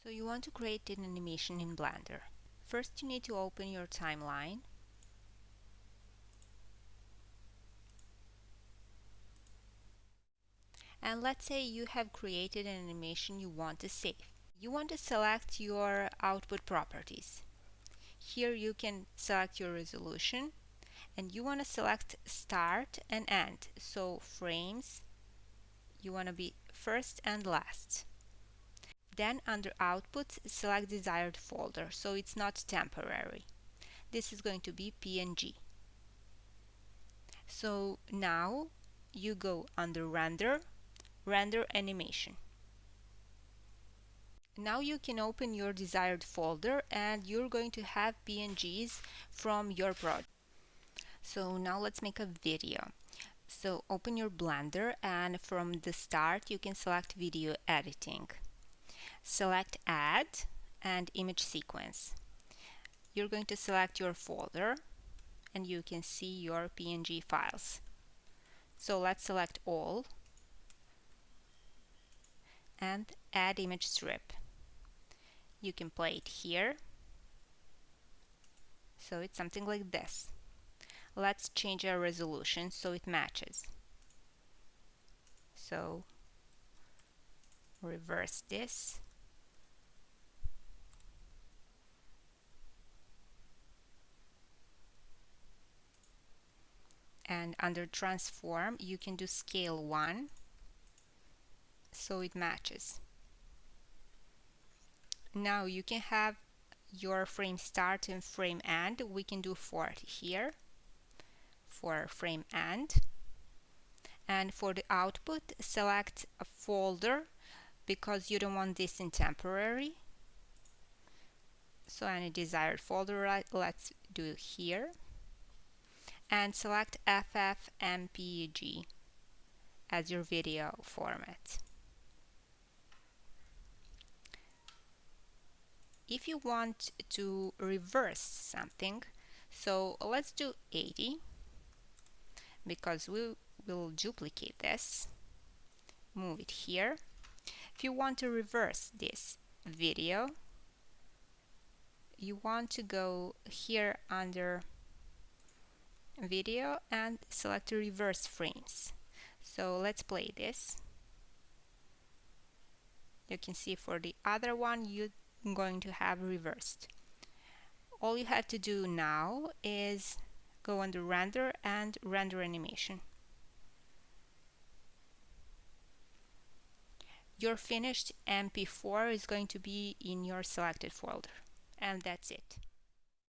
So you want to create an animation in Blender. First you need to open your timeline. And let's say you have created an animation you want to save. You want to select your output properties. Here you can select your resolution and you want to select start and end. So frames, you want to be first and last. Then under output, select desired folder, so it's not temporary. This is going to be PNG. So now you go under render, render animation. Now you can open your desired folder and you're going to have PNGs from your project. So now let's make a video. So open your Blender and from the start you can select video editing. Select add and image sequence. You're going to select your folder and you can see your PNG files. So let's select all and add image strip. You can play it here. So it's something like this. Let's change our resolution so it matches. So reverse this. And under transform you can do scale 1 so it matches. Now you can have your frame start and frame end. We can do 40 here for frame end. And for the output select a folder because you don't want this in temporary. So any desired folder, let's do here. And select FFmpeg as your video format. If you want to reverse something, so let's do 80 because we will duplicate this, move it here. If you want to reverse this video, you want to go here under video and select reverse frames. So let's play this. You can see for the other one you're going to have reversed. All you have to do now is go under render and render animation. Your finished MP4 is going to be in your selected folder. And that's it.